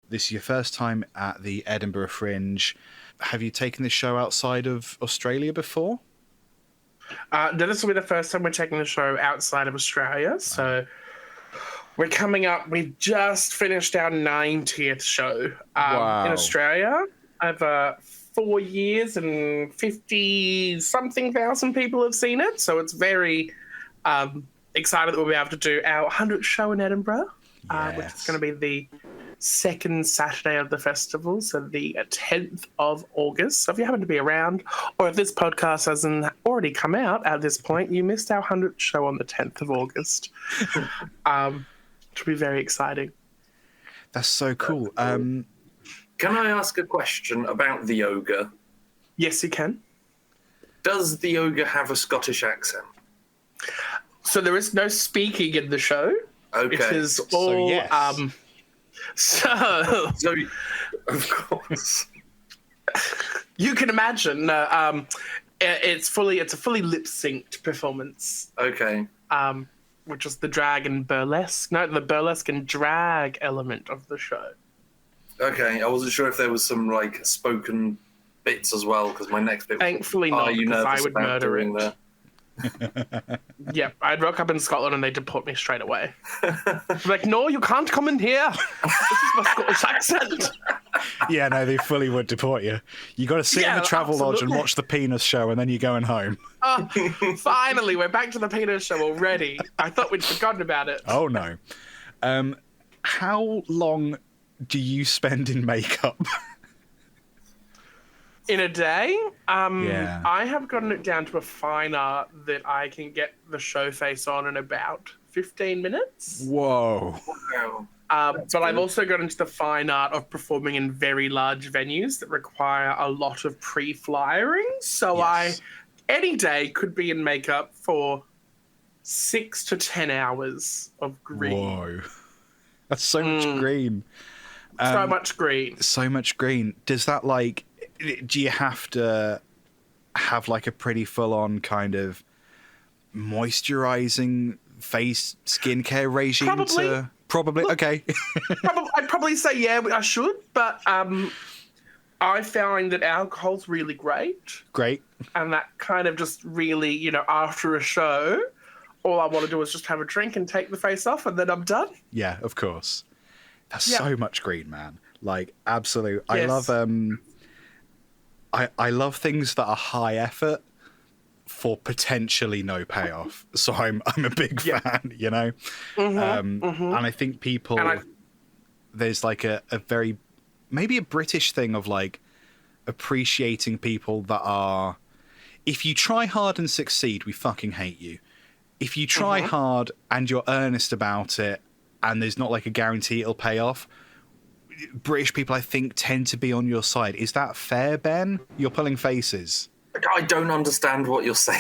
this is your first time at the Edinburgh Fringe. Have you taken this show outside of Australia before? No, this will be the first time we're taking the show outside of Australia. So we're coming up. We've just finished our 90th show in Australia. Over 4 years and 50-something thousand people have seen it. So it's very excited that we'll be able to do our 100th show in Edinburgh, which is going to be the second Saturday of the festival, so the 10th of August. So if you happen to be around, or if this podcast hasn't already come out at this point, you missed our 100th show on the 10th of August. Which will be very exciting. That's so cool. Can I ask a question about the ogre? Yes, you can. Does the ogre have a Scottish accent? So there is no speaking in the show. Okay. It is all... So, of course, you can imagine. It's a fully lip synced performance. Okay. Which is the drag and burlesque. No, the burlesque and drag element of the show. Okay, I wasn't sure if there was some like spoken bits as well, because my next bit. Thankfully not, because I would murder it. There? Yep, I'd rock up in Scotland and they'd deport me straight away. Like, no, you can't come in here. This is my Scottish accent. Yeah, no, they fully would deport you. You got to sit in the travel lodge and watch the penis show, and then you're going home. Finally, we're back to the penis show already. I thought we'd forgotten about it. Oh no. How long do you spend in makeup? In a day? Yeah. I have gotten it down to a fine art that I can get the show face on in about 15 minutes. Whoa. But I've also got into the fine art of performing in very large venues that require a lot of pre-flyering. So Yes. any day, could be in makeup for 6 to 10 hours of green. Whoa. That's so much green. So much green. So much green. Does that do you have to have like a pretty full-on kind of moisturizing face skincare regime? Probably. Okay. I'd probably say yeah, I should, but I find that alcohol's really great. Great. And that kind of just really, after a show, all I want to do is just have a drink and take the face off, and then I'm done. Yeah, of course. That's so much green, man. Like, absolute. Yes. I love things that are high effort for potentially no payoff. So I'm a big fan, And I think there's like a very, maybe a British thing of like appreciating people that are, if you try hard and succeed, we fucking hate you. If you try hard and you're earnest about it and there's not like a guarantee it'll pay off, British people, I think, tend to be on your side. Is that fair, Ben? You're pulling faces. I don't understand what you're saying.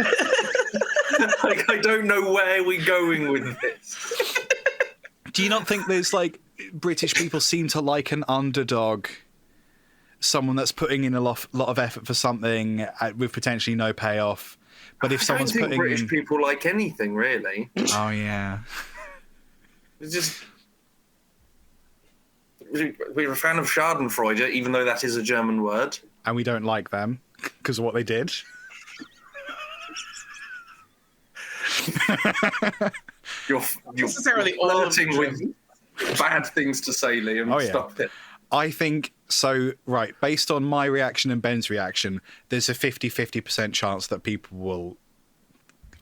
I don't know where we're going with this. Do you not think there's like British people seem to like an underdog, someone that's putting in a lot of effort for something with potentially no payoff? But if someone's putting in, British people like anything really. Oh yeah. It's just. We're a fan of Schadenfreude, even though that is a German word. And we don't like them because of what they did. You're necessarily flirting with bad things to say, Liam. Oh, yeah. Stop it. I think so. Right, based on my reaction and Ben's reaction, there's a 50% chance that people will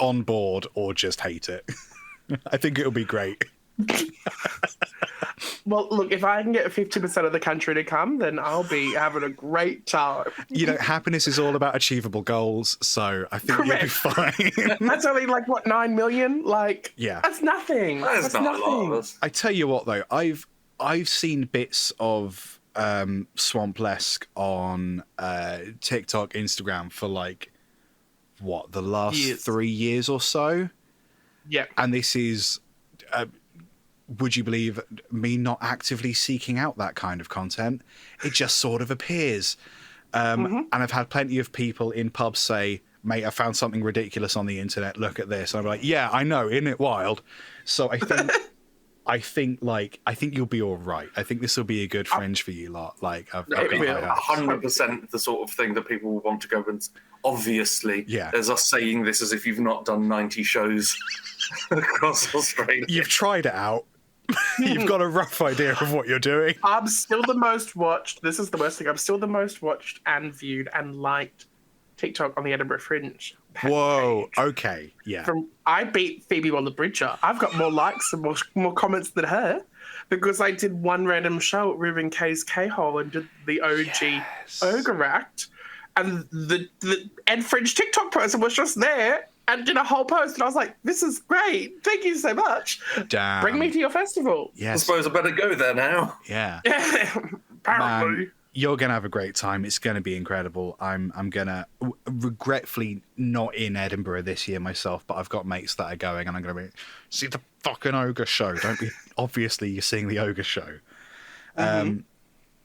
on board or just hate it. I think it'll be great. Well, look, if I can get 50% of the country to come, then I'll be having a great time. Happiness is all about achievable goals, so I think you'll be fine. That's only 9 million? Yeah. That's nothing. That's not nothing. A lot of us. I tell you what, though, I've seen bits of Swamplesque on TikTok, Instagram for the last 3 years or so. Yeah. And this is, would you believe me not actively seeking out that kind of content? It just sort of appears. And I've had plenty of people in pubs say, mate, I found something ridiculous on the internet. Look at this. And I'm like, yeah, I know, isn't it wild? So I think I think you'll be all right. I think this will be a good fringe for you lot. Like, I've got high hopes. 100% the sort of thing that people will want to go and. Obviously, there's us saying this as if you've not done 90 shows across Australia. You've tried it out. You've got a rough idea of what you're doing. I'm still the most watched. This is the worst thing. I'm still the most watched and viewed and liked TikTok on the Edinburgh Fringe. Whoa. Okay. Yeah. I beat Phoebe Waller-Bridger. I've got more likes and more comments than her because I did one random show at Reuben K's K-Hole and did the OG Ogre Act. And the Ed Fringe TikTok person was just there and did a whole post. And I was like, this is great. Thank you so much. Damn. Bring me to your festival. Yes. I suppose I better go there now. Yeah. Apparently. Man, you're going to have a great time. It's going to be incredible. I'm going to regretfully not in Edinburgh this year myself, but I've got mates that are going and I'm going to be, see the fucking Ogre show. Don't be, obviously you're seeing the Ogre show.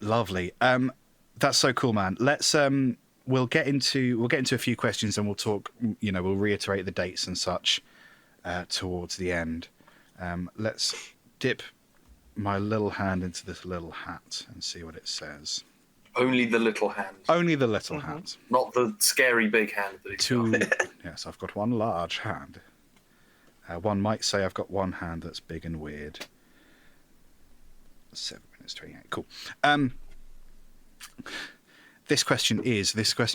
Lovely. That's so cool, man. Let's, we'll get into a few questions and we'll talk, we'll reiterate the dates and such towards the end. Let's dip my little hand into this little hat and see what it says. Only the little hand. Only the little hand. Not the scary big hand that he's got. Yes, I've got one large hand. One might say I've got one hand that's big and weird. 7 minutes 28. Cool. This question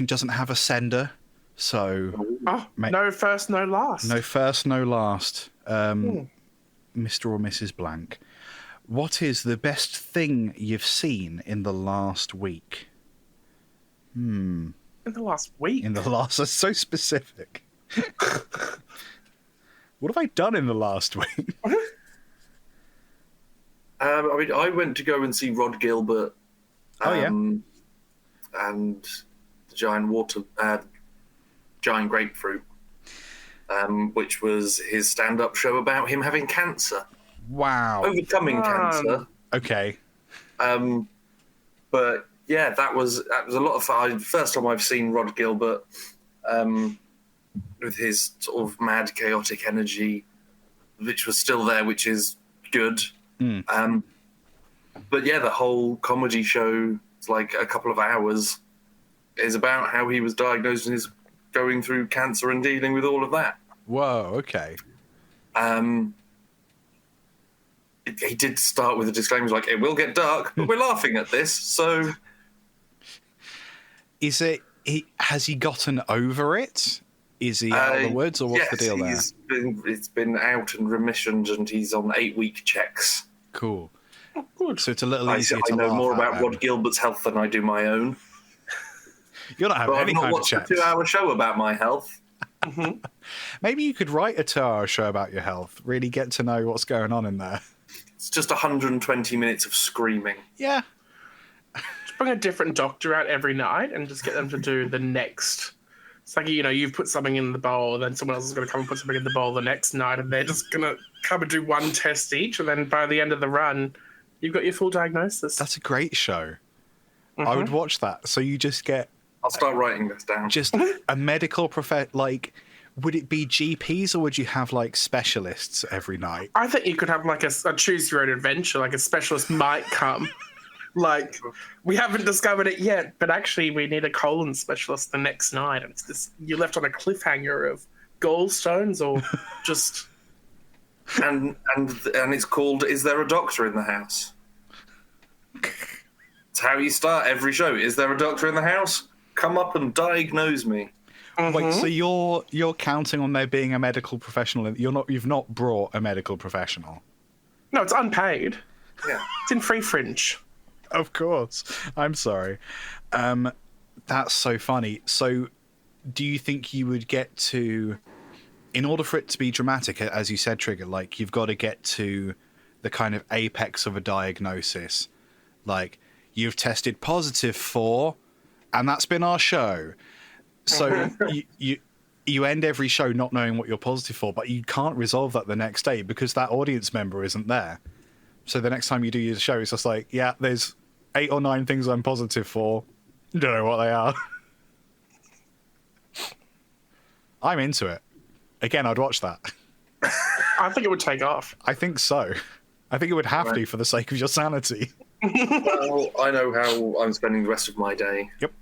doesn't have a sender, so... no first, no last. No first, no last. Mr. or Mrs. Blank. What is the best thing you've seen in the last week? In the last week? That's so specific. What have I done in the last week? I went to go and see Rod Gilbert. And the giant grapefruit, which was his stand-up show about him having cancer. Wow. Overcoming cancer. Okay. But yeah, that was a lot of fun. First time I've seen Rod Gilbert with his sort of mad, chaotic energy, which was still there, which is good. But yeah, the whole comedy show, it's like a couple of hours, is about how he was diagnosed and is going through cancer and dealing with all of that. Whoa, okay. He did start with a disclaimer like, it will get dark, but we're laughing at this, so... Has he gotten over it? Is he out of the woods, or what's the deal there? It's been out and remissioned, and he's on 8-week checks. Cool. Oh, good. So it's a little easier to I know more about then. Rod Gilbert's health than I do my own. You're not having any kind of checks. I've not watched a 2-hour show about my health. Maybe you could write a 2-hour show about your health. Really get to know what's going on in there. It's just 120 minutes of screaming. Yeah. Just bring a different doctor out every night and just get them to do the next. It's like, you've put something in the bowl, then someone else is going to come and put something in the bowl the next night, and they're just going to come and do one test each, and then by the end of the run, you've got your full diagnosis. That's a great show. I would watch that. So you just get... I'll start writing this down. Just a medical would it be GPs or would you have specialists every night? I think you could have a choose your own adventure, a specialist might come. We haven't discovered it yet, but actually we need a colon specialist the next night. And it's this, you're left on a cliffhanger of gallstones or just... and it's called Is There a Doctor in the House? It's how you start every show. Is there a doctor in the house? Come up and diagnose me. Wait, so you're counting on there being a medical professional? You've not brought a medical professional? No, it's unpaid. Yeah, it's in free fringe. Of course. I'm sorry. That's so funny. So, do you think you would get to, in order for it to be dramatic, as you said, Trigger, you've got to get to the kind of apex of a diagnosis, you've tested positive for, and that's been our show. So you end every show not knowing what you're positive for, but you can't resolve that the next day because that audience member isn't there. So the next time you do your show, it's just there's 8 or 9 things I'm positive for. Don't know what they are. I'm into it. Again, I'd watch that. I think it would take off. I think so. I think it would have to for the sake of your sanity. Well, I know how I'm spending the rest of my day. Yep.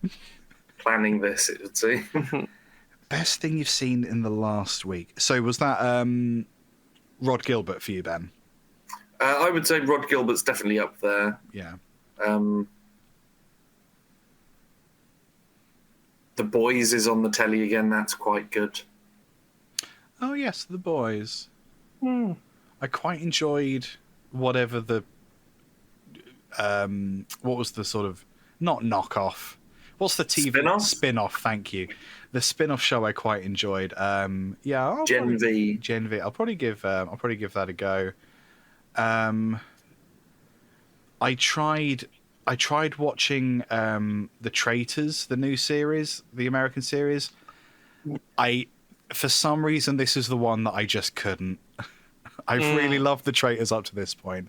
Planning this, it would seem. Best thing you've seen in the last week. So was that Rod Gilbert for you, Ben? I would say Rod Gilbert's definitely up there. Yeah. The Boys is on the telly again. That's quite good. Oh yes, The Boys. I quite enjoyed whatever the what was the sort of not knockoff. What's the TV spin-off? Thank you. The spin-off show I quite enjoyed. Yeah, Gen V. I'll probably give that a go. I tried watching The Traitors, the new series, the American series. For some reason, this is the one that I just couldn't. I've really loved The Traitors up to this point,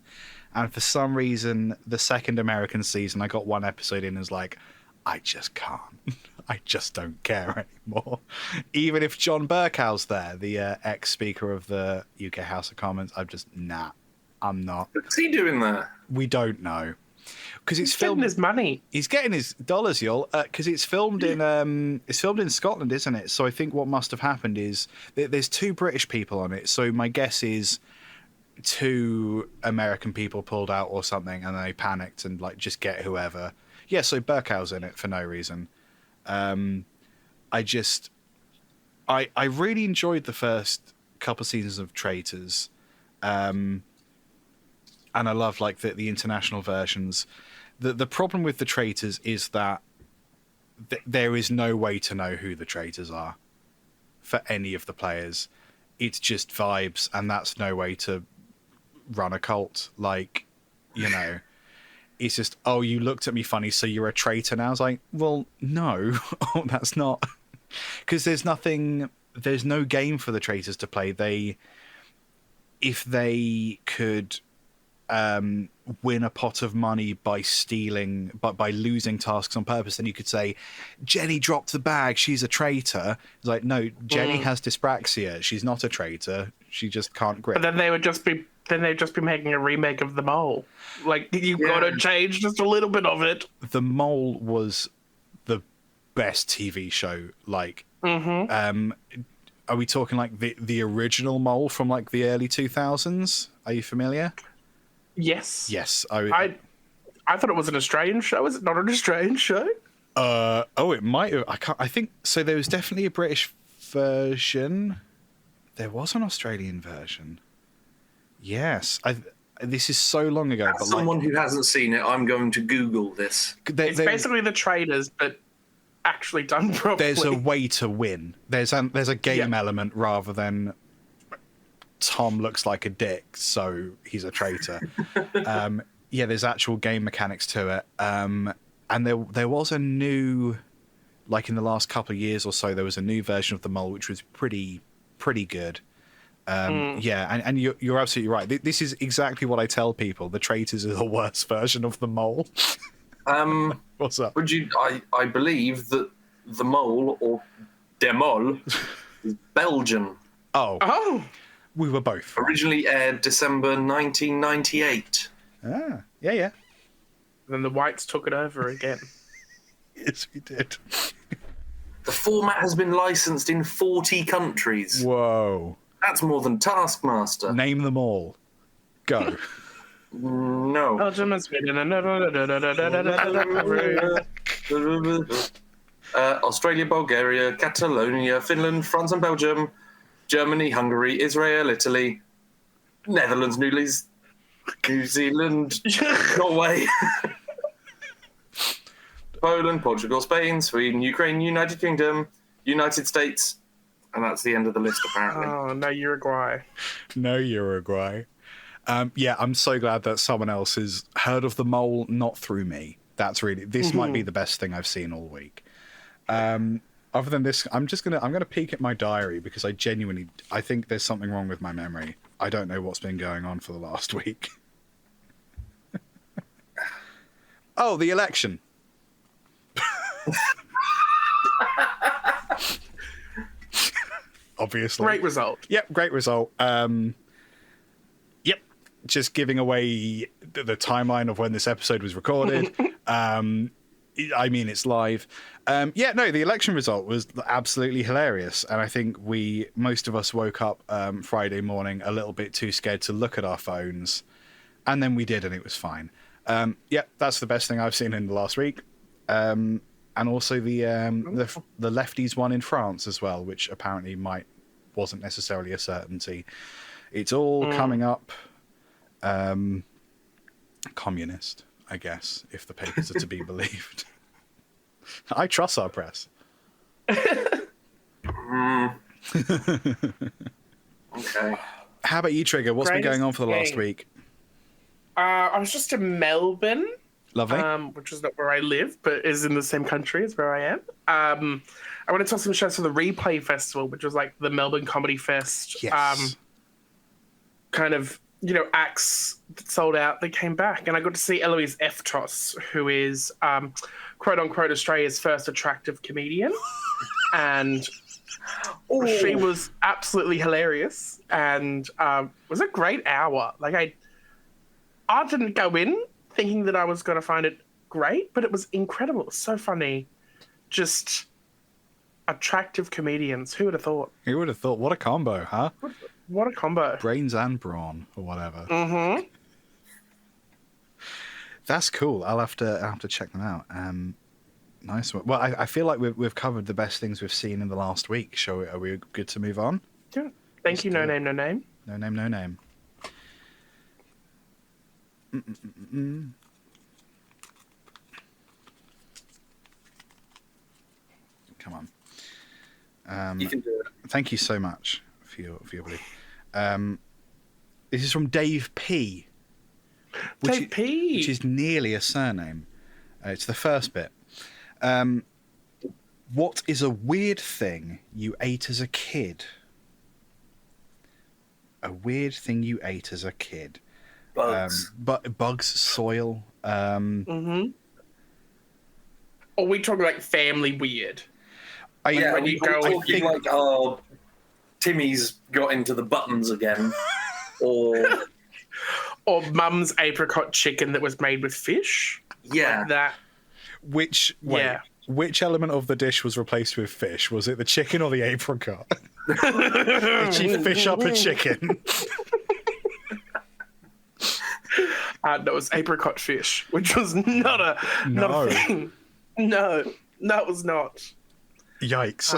and for some reason, the second American season, I got one episode in and was like, I just can't. I just don't care anymore. Even if John Burkow's there, the ex-speaker of the UK House of Commons, I'm just, I'm not. What's he doing there? We don't know. Because he's getting his money. He's getting his dollars, y'all. Because it's filmed in Scotland, isn't it? So I think what must have happened is there's 2 British people on it. So my guess is 2 American people pulled out or something, and they panicked and like just get whoever. Yeah, so Burkow's in it for no reason. I really enjoyed the first couple seasons of Traitors, and I love like the international versions. The problem with the Traitors is that there is no way to know who the traitors are for any of the players. It's just vibes, and that's no way to run a cult. Like, you know. It's just, oh, you looked at me funny, so you're a traitor now. I was like, well, no, that's not. Because there's no game for the traitors to play. If they could win a pot of money by stealing, by losing tasks on purpose, then you could say, Jenny dropped the bag, she's a traitor. It's like, no, Jenny has dyspraxia. She's not a traitor. She just can't grip. But then they'd just be making a remake of The Mole. Like, you've got to change just a little bit of it. The Mole was the best TV show. Like, are we talking like the original Mole from like the early 2000s? Are you familiar? Yes. Yes. I thought it was an Australian show. Is it not an Australian show? It might have. I think so. There was definitely a British version. There was an Australian version. Yes, this is so long ago. As someone who hasn't seen it, I'm going to Google this. It's basically The Traitors, but actually done properly. There's a way to win. There's a game element rather than Tom looks like a dick, so he's a traitor. There's actual game mechanics to it. And there was a new, like in the last couple of years or so, there was a new version of The Mole which was pretty good. Yeah, and you're absolutely right. This is exactly what I tell people. The Traitors are the worst version of The Mole. What's up? I believe that The Mole, or Der Mol, is Belgian. Oh. We were both. Originally aired December 1998. Ah, yeah. Then the whites took it over again. Yes, we did. The format has been licensed in 40 countries. Whoa. That's more than Taskmaster. Name them all. Go. No. Belgium and Sweden. Australia, Bulgaria, Catalonia, Finland, France and Belgium, Germany, Hungary, Israel, Italy, Netherlands, New Zealand, Norway, Poland, Portugal, Spain, Sweden, Ukraine, United Kingdom, United States, and that's the end of the list, apparently. Oh, no Uruguay. No Uruguay. Yeah, I'm so glad that someone else has heard of The Mole, not through me. This might be the best thing I've seen all week. Other than this, I'm gonna peek at my diary because I think there's something wrong with my memory. I don't know what's been going on for the last week. Oh, the election. Obviously. Great result. Yep, great result. Yep. just giving away the timeline of when this episode was recorded. I mean, it's live. The election result was absolutely hilarious. And I think most of us woke up Friday morning a little bit too scared to look at our phones. And then we did, and it was fine. That's the best thing I've seen in the last week. And also the lefties one in France as well, which apparently wasn't necessarily a certainty. It's all coming up. Communist, I guess, if the papers are to be believed. I trust our press. Okay. How about you, Trigger? What's been going on for the last week? I was just in Melbourne. Lovely. Which is not where I live, but is in the same country as where I am. I went to talk some shows for the Replay Festival, which was like the Melbourne Comedy Fest. Yes. Acts that sold out, they came back. And I got to see Eloise Eftos, who is, quote-unquote, Australia's first attractive comedian. And she was absolutely hilarious. And it was a great hour. Like, I didn't go in thinking that I was going to find it great, but it was incredible. It was so funny. Just attractive comedians. Who would have thought? Who would have thought? What a combo, huh? What a combo. Brains and brawn, or whatever. Mm-hmm. That's cool. I'll have to check them out. Nice one. Well, I feel like we've covered the best things we've seen in the last week. Are we good to move on? Yeah. Thank you, No Name, No Name. No Name, No Name. Come on. You can do it. Thank you so much for your belief. This is from Dave P. Dave P. Which is nearly a surname. It's the first bit. What is a weird thing you ate as a kid? A weird thing you ate as a kid. Bugs. Bugs, soil. Are we talking like family weird? Timmy's got into the buttons again, or Mum's apricot chicken that was made with fish. Yeah, like that. Which element of the dish was replaced with fish? Was it the chicken or the apricot? Did she fish up a chicken? No, it was apricot fish, which was not a thing. No, that was not. Yikes.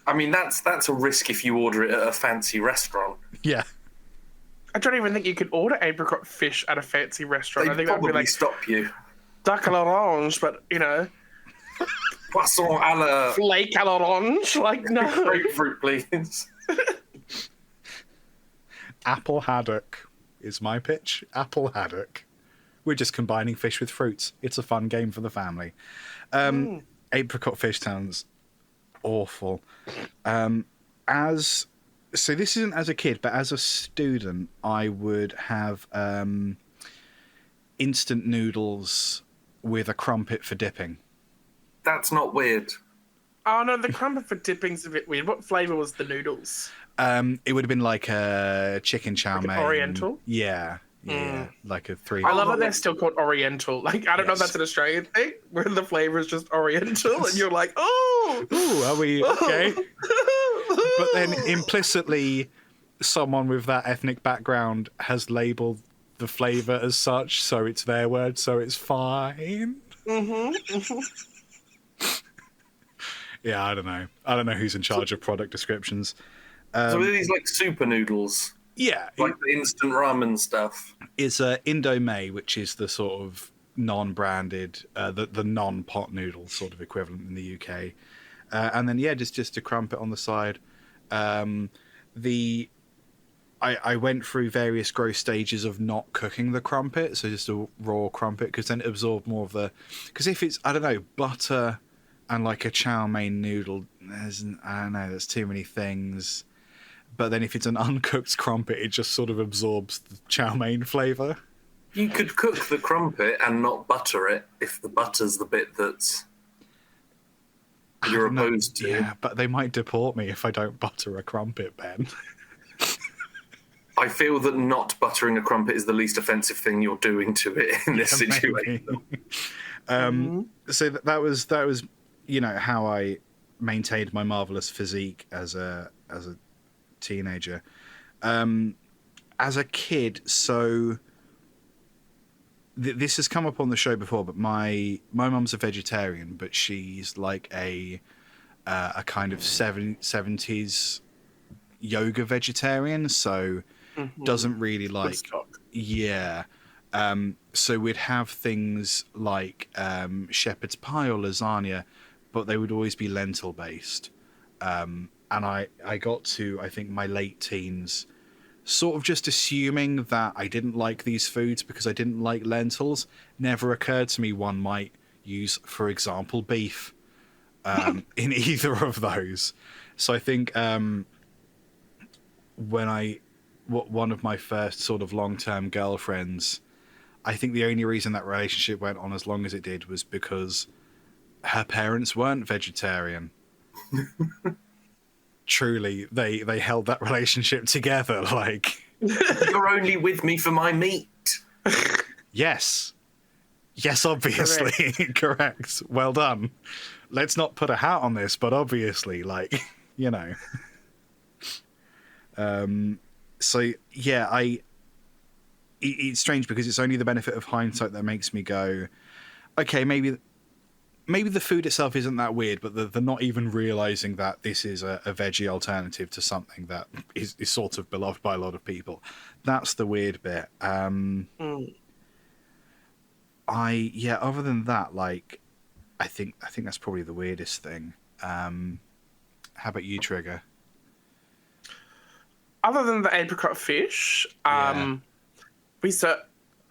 I mean, that's a risk if you order it at a fancy restaurant. Yeah. I don't even think you could order apricot fish at a fancy restaurant. I think probably that'd be like stop you. duck à l'orange, but Poisson à la flake à l'orange. Like, no. Grapefruit, please. Apple haddock is my pitch. Apple haddock. We're just combining fish with fruits. It's a fun game for the family. Apricot fish sounds awful. So this isn't as a kid, but as a student, I would have instant noodles with a crumpet for dipping. That's not weird. Oh no, the crumpet for dipping's a bit weird. What flavour was the noodles? It would have been like a chicken chow mein. Oriental? Yeah. Like a 3. I love that they're still called Oriental. Like, I don't know if that's an Australian thing, where the flavour is just Oriental, and you're like, oh! Ooh, are we okay? But then implicitly, someone with that ethnic background has labelled the flavour as such, so it's their word, so it's fine. Yeah, I don't know. I don't know who's in charge of product descriptions. So are these like super noodles? Yeah. Like the instant ramen stuff? It's Indomie, which is the sort of non-branded, the non-pot noodle sort of equivalent in the UK. And then, just a crumpet on the side. I went through various growth stages of not cooking the crumpet, so just a raw crumpet, because then it absorbed more of the... Because if it's, I don't know, butter and like a chow mein noodle, there's too many things. But then if it's an uncooked crumpet, it just sort of absorbs the chow mein flavour. You could cook the crumpet and not butter it if the butter's the bit that's you're opposed to. Yeah, but they might deport me if I don't butter a crumpet, Ben. I feel that not buttering a crumpet is the least offensive thing you're doing to it in this situation. So that was how I maintained my marvelous physique as a teenager. As a kid, so this has come up on the show before, but my mum's a vegetarian, but she's like a kind of 70s yoga vegetarian, so doesn't really like so we'd have things like shepherd's pie or lasagna, but they would always be lentil based, and I got to, I think, my late teens sort of just assuming that I didn't like these foods because I didn't like lentils. Never occurred to me one might use, for example, beef in either of those. So I think one of my first sort of long-term girlfriends, I think the only reason that relationship went on as long as it did was because her parents weren't vegetarian. Truly, they held that relationship together. Like, you're only with me for my meat. Yes, obviously, correct. Well done. Let's not put a hat on this, but obviously, like, So yeah, it's strange because it's only the benefit of hindsight that makes me go, okay, maybe the food itself isn't that weird, but the not even realizing that this is a veggie alternative to something that is sort of beloved by a lot of people. That's the weird bit. Other than that, like, I think that's probably the weirdest thing. How about you, Trigger? Other than the apricot fish, we used to,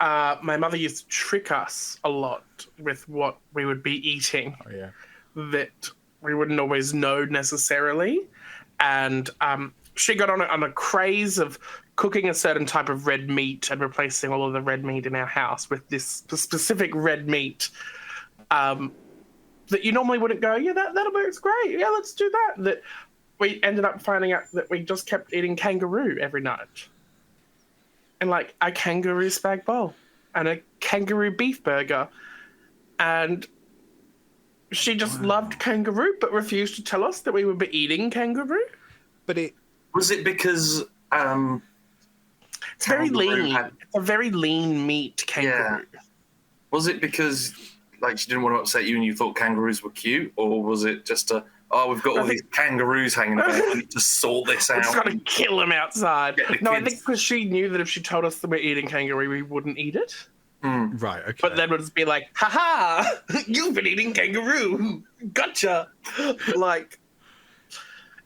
my mother used to trick us a lot with what we would be eating that we wouldn't always know necessarily. And she got on a craze of cooking a certain type of red meat and replacing all of the red meat in our house with this specific red meat that you normally wouldn't go, yeah, that works great. Yeah, let's do that. That we ended up finding out that we just kept eating kangaroo every night. And like a kangaroo spag bowl and a kangaroo beef burger. And she just loved kangaroo but refused to tell us that we would be eating kangaroo. But was it because it's very lean. It's a very lean meat kangaroo. Yeah. Was it because like she didn't want to upset you and you thought kangaroos were cute, or was it just we've got all these kangaroos hanging about, we need to sort this out? We're just going to kill them outside. No, I think because she knew that if she told us that we're eating kangaroo, we wouldn't eat it. Right, okay. But then it would just be like, ha-ha, you've been eating kangaroo. Gotcha. Like,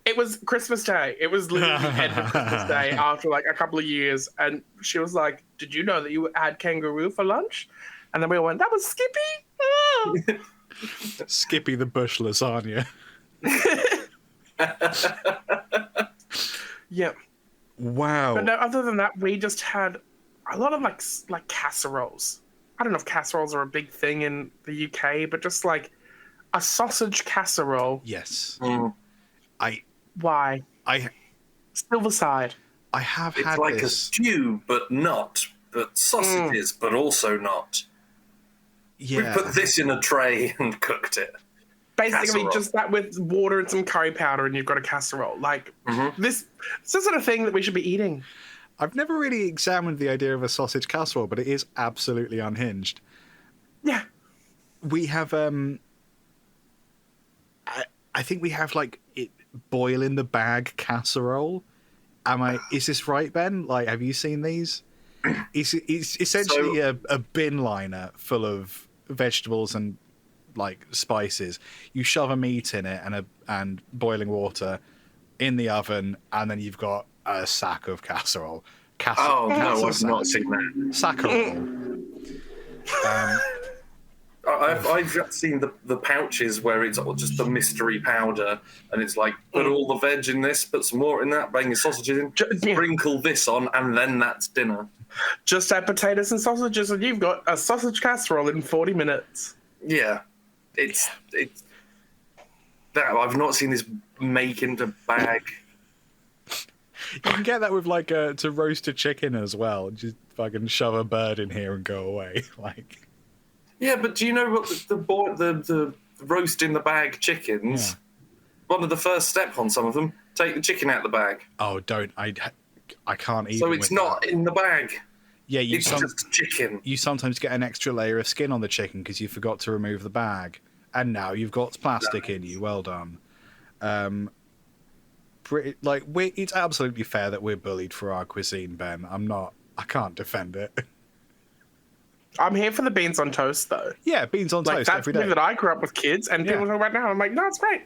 it was Christmas Day. It was literally the end of Christmas Day after like a couple of years. And she was like, did you know that you had kangaroo for lunch? And then we all went, that was Skippy? Oh. Skippy the bush lasagna. Yeah. Wow. But no, other than that, we just had a lot of like casseroles. I don't know if casseroles are a big thing in the UK, but just like a sausage casserole. Yes. Why? Silverside. I have it's had like this. a stew, but not. But sausages, but also not. Yeah. We put this in a tray and cooked it. Basically, Casserole. just that with water and some curry powder, and you've got a casserole. Like this isn't a thing that we should be eating. I've never really examined the idea of a sausage casserole, but it is absolutely unhinged. Yeah. We have I think we have like it boil in the bag casserole. Is this right, Ben? Like, have you seen these? It's essentially a bin liner full of vegetables and like spices. You shove a meat in it and boiling water in the oven, and then you've got a sack of casserole. No, I've not seen that. Sackerole. I've seen the pouches where it's just the mystery powder, and it's like, put all the veg in this, put some water in that, bang your sausages in, sprinkle this on, and then that's dinner. Just add potatoes and sausages, and you've got a sausage casserole in 40 minutes. Yeah, it's that I've not seen this make into bag. can get that with like to roast a chicken as well. Just fucking shove a bird in here and go away. Like, yeah, but do you know what the roast in the bag chickens? Yeah. One of the first steps on some of them, take the chicken out of the bag. oh, don't I can't even. So it's with not that. in the bag. Yeah, It's just chicken. you sometimes get an extra layer of skin on the chicken because you forgot to remove the bag, and now you've got plastic in you. Well done. It's absolutely fair that we're bullied for our cuisine, Ben. I can't defend it. I'm here for the beans on toast, though. Yeah, beans on Like, toast that's every something day. that I grew up with kids, and Yeah. people talk about now. I'm like, no, it's great.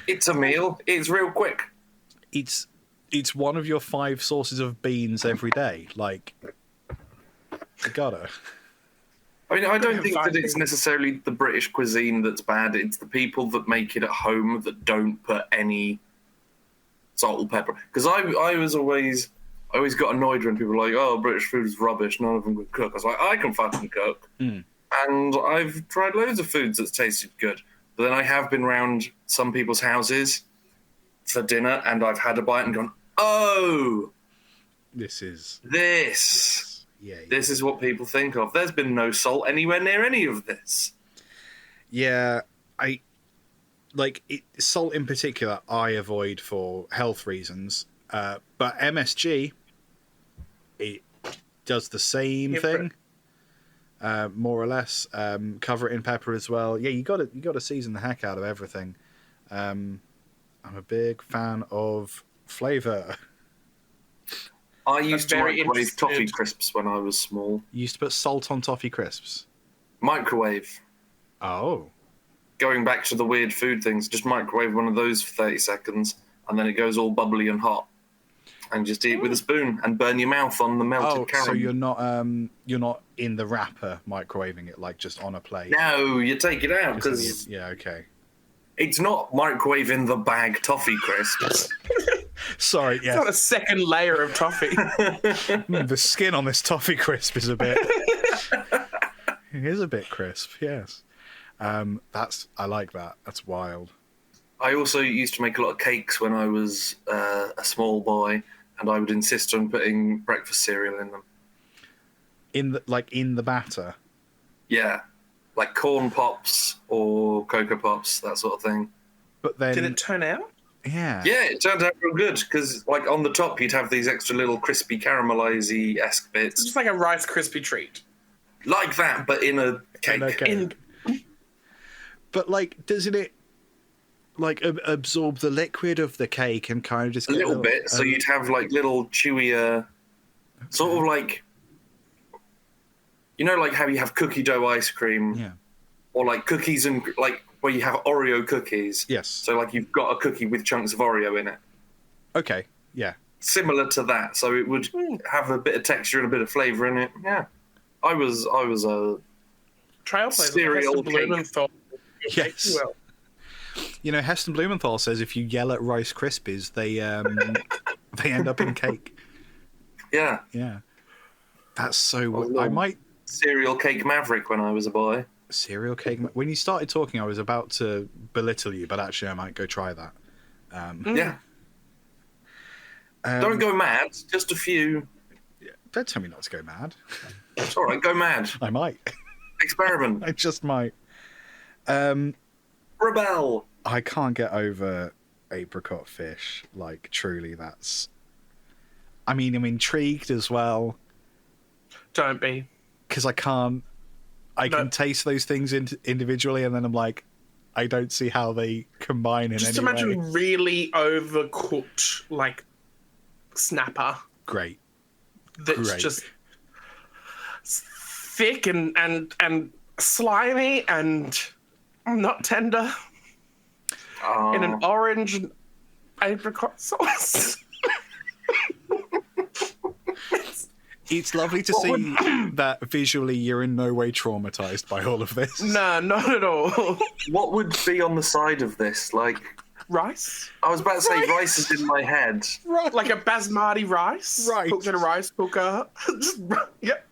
It's a meal. It's real quick. It's one of your 5 sources of beans every day. Like, you gotta. I mean, I don't think Fine. that it's necessarily the British cuisine that's bad. It's the people that make it at home that don't put any salt or pepper. Because I always got annoyed when people were like, oh, British food is rubbish. None of them can cook. I was like, I can fucking cook. Mm. And I've tried loads of foods that's tasted good. But then I have been round some people's houses for dinner, and I've had a bite and gone, oh, This is. this. Yeah. This is what people think of. There's been no salt anywhere near any of this. Yeah, salt in particular, I avoid for health reasons. But MSG, it does the same thing, more or less. Cover it in pepper as well. Yeah, you got to season the heck out of everything. I'm a big fan of flavor. I used to very microwave interested. toffee crisps when I was small. You used to put salt on toffee crisps. Microwave. Oh. Going back to the weird food things, just microwave one of those for 30 seconds, and then it goes all bubbly and hot. And just eat it with a spoon and burn your mouth on the melted caramel. So you're not in the wrapper microwaving it, like just on a plate. No, you take it out because Yeah, okay. it's not microwaving the bag toffee crisps. Sorry, It's not a second layer of toffee. the skin on this toffee crisp is a bit. It is a bit crisp, yes. I like that. That's wild. I also used to make a lot of cakes when I was a small boy, and I would insist on putting breakfast cereal in them. In the batter. Yeah, like corn pops or Cocoa Pops, that sort of thing. But then Did it turn out? Yeah. Yeah, it turned out real good because, like, on the top you'd have these extra little crispy caramelizey-esque It's bits, just like a Rice Krispie treat. like that, but in a cake. Okay. But like, doesn't it like absorb the liquid of the cake and kind of just A get little bit, so you'd have like little chewier, sort of like, you know, like how you have cookie dough ice cream, Yeah. or like cookies and like where you have Oreo cookies. Yes. So like you've got a cookie with chunks of Oreo in it. Okay. Yeah. Similar to that, so it would have a bit of texture and a bit of flavour in it. Yeah, I was a Trailblazer. Cereal Heston cake. Blumenthal. Yes. Well, You know, Heston Blumenthal says if you yell at Rice Krispies, they end up in cake. yeah Yeah. That's so. Oh, I no. might cereal cake maverick when I was a boy. cereal cake. When you started talking, I was about to belittle you, but actually, I might go try that. Yeah, don't go mad. Just a few. Don't tell me not to go mad. It's all right. Go mad. I might. Experiment. I just might. Rebel. I can't get over apricot fish. Like, truly, that's. I mean, I'm intrigued as well don't be. because I can't. I can taste those things individually, and then I'm like, I don't see how they combine in Just any imagine way. really overcooked, like, snapper Great. that's Great. just thick and slimy and not tender in an orange and apricot sauce. It's lovely to see that visually you're in no way traumatized by all of this. No, not at all. What would be on the side of this? Like, Rice? I was about to say rice is in my head. Right. Like a basmati rice? Right. Cooked in a rice cooker. Yep.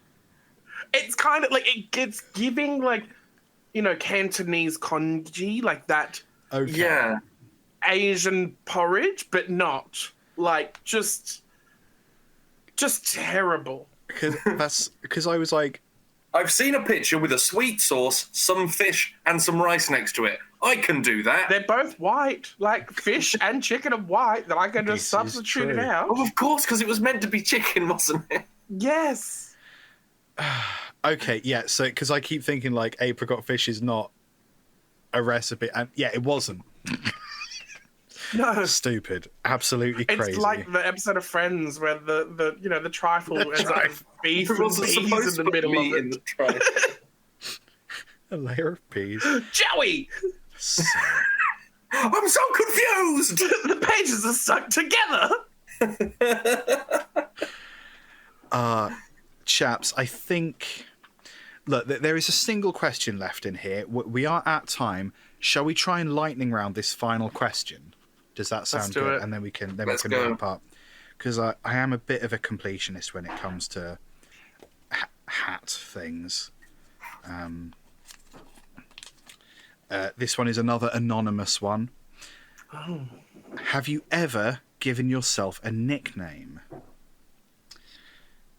It's kind of like, it's giving, like, you know, Cantonese congee, like that Okay. Yeah. Asian porridge, but not. Like, just terrible. Because I was like, I've seen a picture with a sweet sauce, some fish, and some rice next to it. I can do that. They're both white. Like, fish and chicken are white. That I can just substitute it out. Oh, of course, because it was meant to be chicken, wasn't it? Yes. Okay, yeah. So, because I keep thinking like apricot fish is not a recipe, and yeah, it wasn't. No. Stupid. Absolutely crazy. It's like the episode of Friends where the trifle ends up with beef and peas in the middle of it. A layer of peas. Joey! So... I'm so confused! The pages are stuck together! Chaps, I think... Look, there is a single question left in here. We are at time. Shall we try and lightning round this final question? Does that sound good? It. And then we can wrap up. Because I am a bit of a completionist when it comes to hat things. This one is another anonymous one. Oh. Have you ever given yourself a nickname?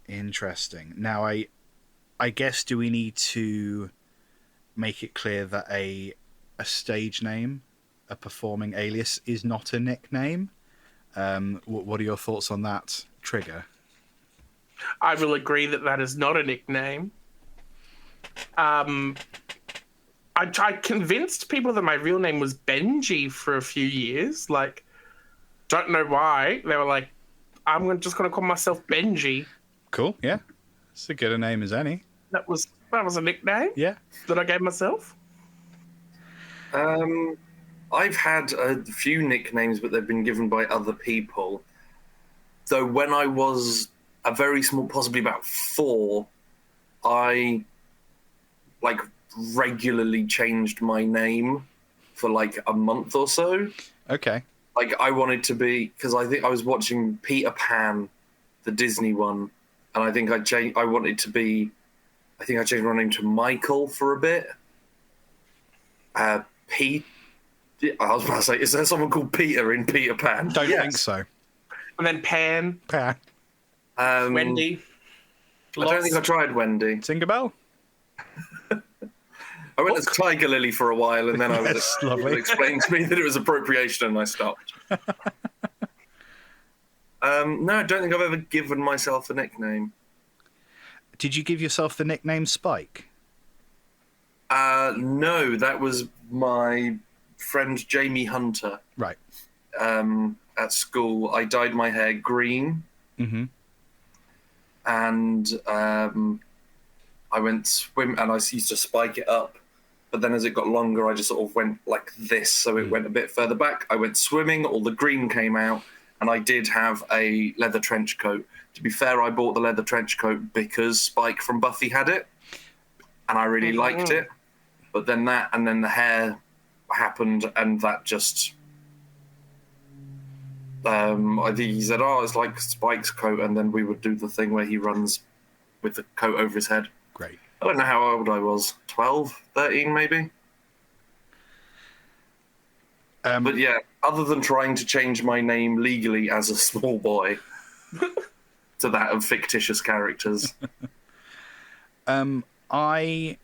Interesting. Now, I guess, do we need to make it clear that a stage name, a performing alias, is not a nickname? What are your thoughts on that, Trigger? I will agree that is not a nickname. I convinced people that my real name was Benji for a few years. Like, don't know why. They were like, I'm just going to call myself Benji. Cool, yeah. It's as good a name as any. That was a nickname? Yeah. That I gave myself? I've had a few nicknames, but they've been given by other people. Though when I was a very small, possibly about 4, I regularly changed my name for like a month or so. Okay. Like I wanted to be, because I think I was watching Peter Pan, the Disney one, and I think I changed my name to Michael for a bit. Pete. I was about to say, is there someone called Peter in Peter Pan? Don't think so. And then Pan. Wendy. I don't think I tried Wendy. Tinkerbell? I went as Tiger Lily for a while, and then it explained to me that it was appropriation, and I stopped. No, I don't think I've ever given myself a nickname. Did you give yourself the nickname Spike? No, that was my friend Jamie Hunter. Right. At school, I dyed my hair green. Mm-hmm. And I went swim, and I used to spike it up. But then as it got longer, I just sort of went like this, so it went a bit further back. I went swimming, all the green came out, and I did have a leather trench coat. To be fair, I bought the leather trench coat because Spike from Buffy had it, and I really liked it. But then the hair happened, and that just... I think he said, it's like Spike's coat, and then we would do the thing where he runs with the coat over his head. Great. I don't know how old I was, 12, 13 maybe? But yeah, other than trying to change my name legally as a small boy to that of fictitious characters. I,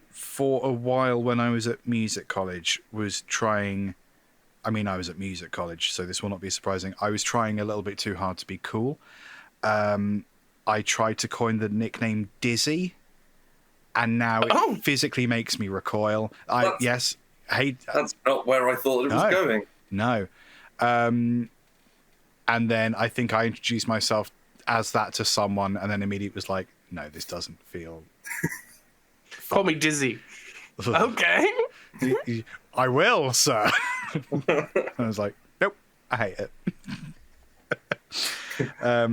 for a while when I was at music college, was trying... I mean, I was at music college, so this will not be surprising. I was trying a little bit too hard to be cool. I tried to coin the nickname Dizzy, and now it physically makes me recoil. That's not where I thought it was going. No. And then I think I introduced myself as that to someone, and then immediately was like, no, this doesn't feel... Call me Dizzy. Okay. I will, sir. I was like, nope, I hate it.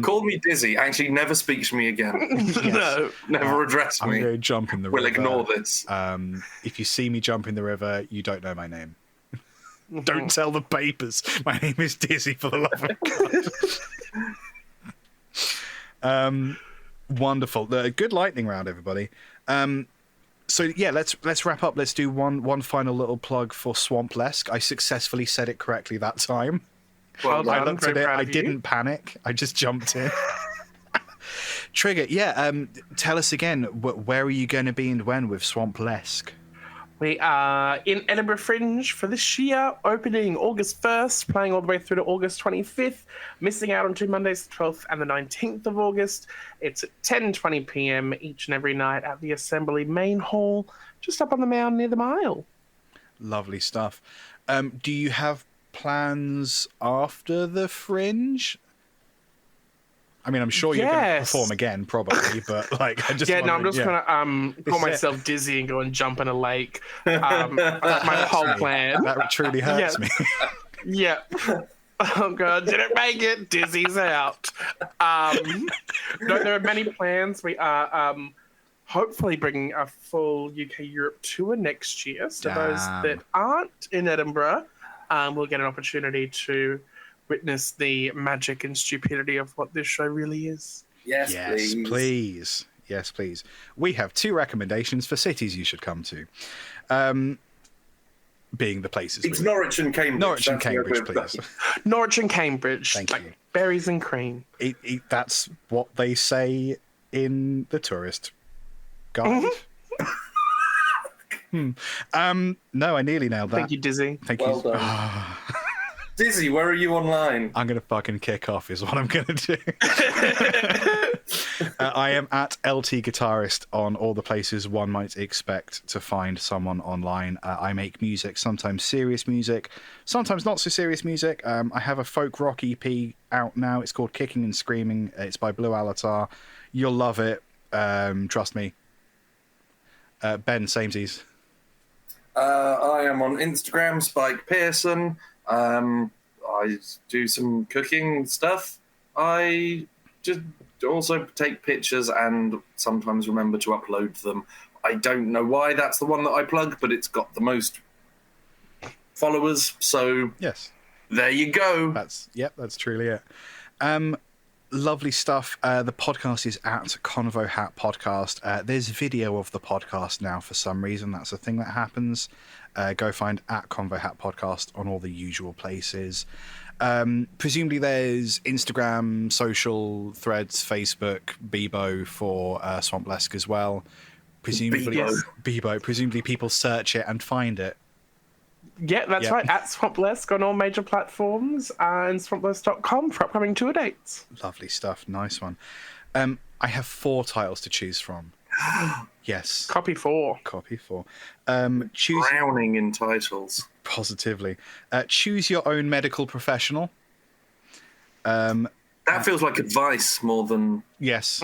Call me Dizzy. Actually, never speak to me again. No. Never address me. I'm going to jump in the river. We'll ignore this. If you see me jump in the river, you don't know my name. Don't tell the papers. My name is Dizzy, for the love of God. Wonderful. Good lightning round, everybody. So yeah, let's wrap up. Let's do one final little plug for Swamplesque. I successfully said it correctly that time. Well done. I looked at it. I didn't panic. I just jumped in. Trigger, yeah. Tell us again, where are you going to be and when with Swamplesque? We are in Edinburgh Fringe for this year, opening August 1st, playing all the way through to August 25th, missing out on 2 Mondays, the 12th and the 19th of August. It's at 10:20 p.m. each and every night at the Assembly Main Hall, just up on the mound near the Mile. Lovely stuff. Do you have plans after the Fringe? I mean, I'm sure you're going to perform again, probably, but like, I just I'm just gonna call myself dizzy and go and jump in a lake. That's my whole plan. That truly hurts me. Yeah. Oh god, didn't make it. Dizzy's out. No, there are many plans. We are hopefully bringing a full UK Europe tour next year. So those that aren't in Edinburgh will get an opportunity to witness the magic and stupidity of what this show really is. Yes, please. Yes, please. We have 2 recommendations for cities you should come to. Being the places. It's Norwich and Cambridge. Norwich and Cambridge, please. Norwich and Cambridge. Thank you. Berries and cream. That's what they say in the tourist guide. No, I nearly nailed that. Thank you, Dizzy. Thank well you. Done. Dizzy, where are you online? I'm going to fucking kick off is what I'm going to do. I am at LT Guitarist on all the places one might expect to find someone online. I make music, sometimes serious music, sometimes not so serious music. I have a folk rock EP out now. It's called Kicking and Screaming. It's by Blue Alatar. You'll love it. Trust me. Ben, samesies. I am on Instagram, Spike Pearson. I do some cooking stuff. I just also take pictures and sometimes remember to upload them. I don't know why that's the one that I plug, but it's got the most followers. So yes, there you go. That's truly it. Lovely stuff. The podcast is at Convo Hat Podcast. There's video of the podcast now for some reason. That's a thing that happens. Go find at Convo Hat Podcast on all the usual places. Presumably there's Instagram, social, Threads, Facebook, Bebo for Swamplesque as well. Presumably Bebo. Presumably people search it and find it. Yeah, that's right. At Swamplesque on all major platforms and swamplesque.com for upcoming tour dates. Lovely stuff. Nice one. I have 4 titles to choose from. Yes. Copy 4. Choose drowning in titles. Positively. Choose your own medical professional. That feels like advice more than... Yes.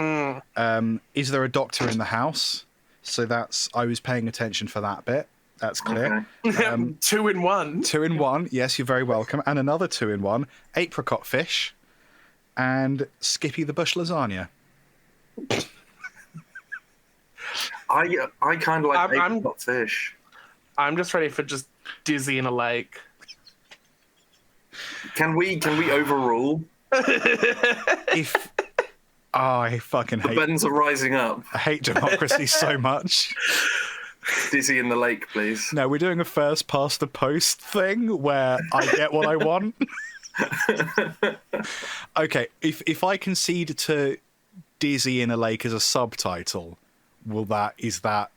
Is there a doctor in the house? So I was paying attention for that bit. That's clear. Okay. 2 in 1. 2 in 1. Yes, you're very welcome. And another 2 in 1. Apricot Fish and Skippy the Bush lasagna. I kind of like Apricot Fish. I'm just ready for just Dizzy in a lake. Can we overrule? I fucking hate... The Bens are rising up. I hate democracy so much. Dizzy in the lake, please. No, we're doing a first past the post thing where I get what I want. Okay, if I concede to Dizzy in a lake as a subtitle, is that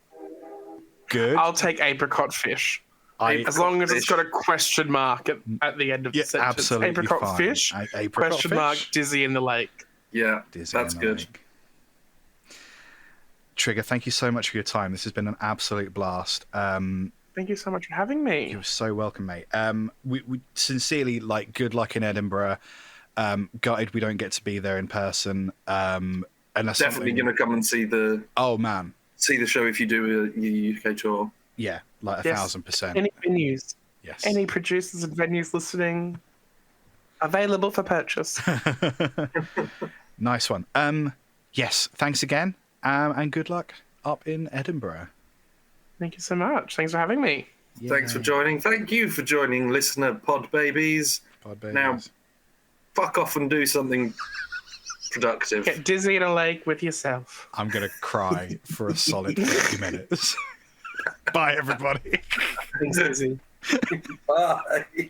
good? I'll take Apricot Fish. As long as it's got a question mark at the end of the sentence. Absolutely Apricot fine. Fish, question mark, Dizzy in the lake. Yeah, that's good. Trigger, thank you so much for your time. This has been an absolute blast. Thank you so much for having me. You're so welcome, mate. We sincerely, good luck in Edinburgh. Gutted we don't get to be there in person. Definitely going to come and see the... Oh, man. See the show if you do a UK tour. Yeah, 1,000%. Any venues. Yes. Any producers and venues listening, available for purchase. Nice one. Yes, thanks again. And good luck up in Edinburgh. Thank you so much. Thanks for having me. Yay. Thanks for joining. Thank you for joining, listener pod babies. Now, fuck off and do something productive. Get dizzy in a lake with yourself. I'm going to cry for a solid 50 minutes. Bye, everybody. Thanks, Dizzy. Bye.